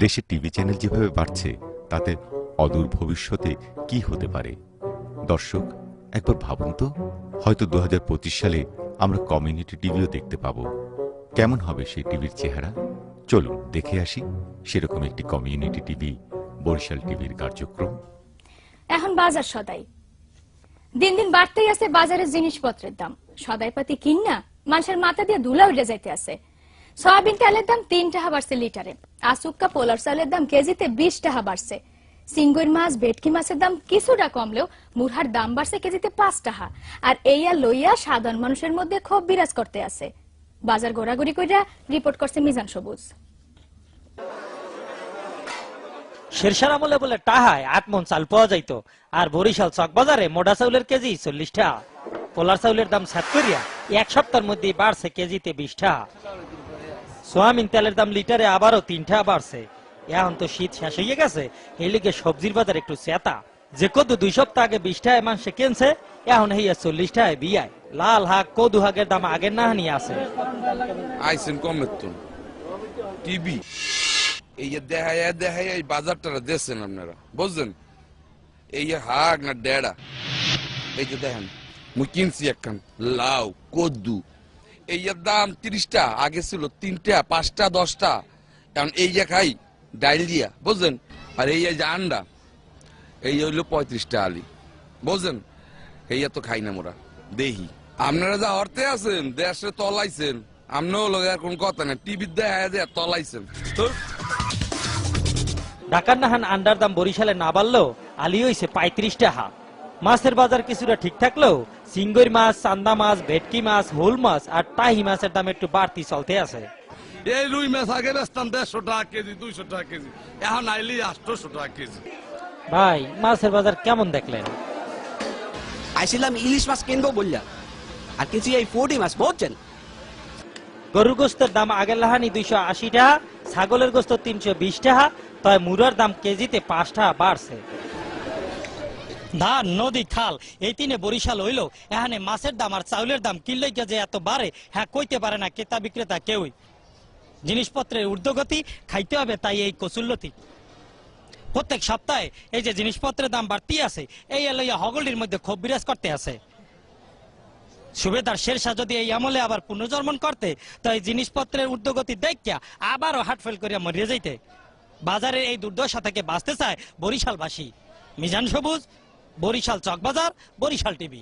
দেশে TV channel যেভাবে বাড়ছে তাতে অদূর ভবিষ্যতে কি হতে পারে? দর্শক, একবার ভাবুন তো, হয়তো 2025 সালে আমরা কমিউনিটি টিভিও দেখতে পাব। কেমন হবে সেই টিভির চেহারা? চলুন দেখে আসি সেরকম একটি কমিউনিটি টিভি, বরিশাল টিভির কার্যক্রম। এখন বাজার সদাই দিন দিন বাড়তেই আছে। বাজারের জিনিসপত্রের দাম সদাইপাতি কিনা মানুষের মাথা দিয়ে ধুলা উঠে যাইতে আছে। সয়াবিন তেলের দাম 3 টাকা বাড়ছে লিটারে। আসুক্কা পোলার চালের দাম কেজিতে 20 টাকা বাড়ছে। সিঙ্গুর মাছ, ভেটকি মাছের দাম কিছুটা কমলেও মুরহার দাম বাড়ছে কেজিতে 5 টাকা। আর এইয়া লইয়া সাধারণ মানুষের মধ্যে ক্ষোভ বিরাজ করতে আছে। বাজার ঘোরাঘুরি কইরা রিপোর্ট করছে মিজান সবুজ। শেরশার আমলে বলে টাহায় 8 মণ চাল পাওয়া যাইতো, আর বরিশাল চক বাজারে মোটা চাউলের কেজি 40 টাকা। পোলার চাউলের দাম 7 করিয়া এক সপ্তাহের মধ্যে বাড়ছে কেজিতে 20 টাকা। সোয়াবিন তেলের দাম লিটারে আবারও 3 টাকা বাড়ছে। এখন তো শীত শেষ হয়ে গেছে, এই লিগে সবজির বাজার একটু চেতা। যে কদু 2 সপ্তাহ আগে 20 টাকায় মানুষে কিনছে, এখন হইয়া 40 টাকায় বিয়ায়। লাল হাক, কদু হাগের দাম আগের না হানি আছে। আইসেন কমেতুন টিভি এই দেখায় এই বাজারটা দেখছেন আপনারা, বুঝছেন? এই হাক না ডেড়া, এই যে দেখেন মুই কিনছি একখান লাউ কদ্দু, এই দাম 30 টা, আগে ছিল 3 টা 5 টা 10 টা। এখন এই খাই ডাইল দিয়া, বুঝছেন? আর এই যে আন্ডা এই হইলো 35 টা আলি, বুঝছেন? এই তো খাই না মোরা দেখি। আপনারা যা অর্থে আছেন দেশে তলাইছেন, আমরাও লোক কোন কথা না, টিভি দেখা তলাইছেন। ঢাকার নাহান আন্ডার দাম বরিশালে না বাড়লেও আলি হইছে 35 টাকা। মাছের বাজার কিছুটা ঠিক থাকলেও সিঙ্গুর মাছ, চান্দা মাছ, ভেটকি মাছ, হুল মাছ আর টাহি মাছের দাম একটু বাড়তি চলতে আছে। এই রুই মাছ আগে বেচতাম 150 টাকা কেজি, 200 টাকা কেজি, এখন আইলি 800 টাকা কেজি। ভাই, মাছের বাজার কেমন দেখলেন? আইছিলাম ইলিশ মাছ কিনবো বললাম, আর কিছু এই 40 মাছ, বুঝছেন? গরুর গোস্তের দাম আগের লাহানি 280 টাকা, ছাগলের গোস্ত 320 টাকা, তবে মুরার দাম কেজিতে 5 টাকা বাড়ছে। ধান, নদী, খাল এই তিনে বরিশাল হইল। এখানে মাছের দাম আর চাউলের দাম কিনলেই যে এত বাড়ে, হ্যাঁ কইতে পারে না ক্রেতা বিক্রেতা কেউই। জিনিসপত্রের ঊর্ধ্বগতি, খাইতে হবে তাই এই কচুল্লতি। প্রত্যেক সপ্তাহে এই যে জিনিসপত্রের দাম বাড়তি আছে, এই লইয়া হগলির মধ্যে ক্ষোভ বিরাজ করতে আছে। সুবেদার শেরশাহ যদি এই আমলে আবার পুনর্জন্মন করতে, তো এই জিনিসপত্রের ঊর্ধ্বগতি দেখিয়া আবারও হার্ট ফেল করিয়া মরিয়া যাইতে। বাজারের এই দুর্দশা থেকে বাঁচতে চায় বরিশালবাসী। মিজান সবুজ, বরিশাল চকবাজার, বরিশাল টিভি।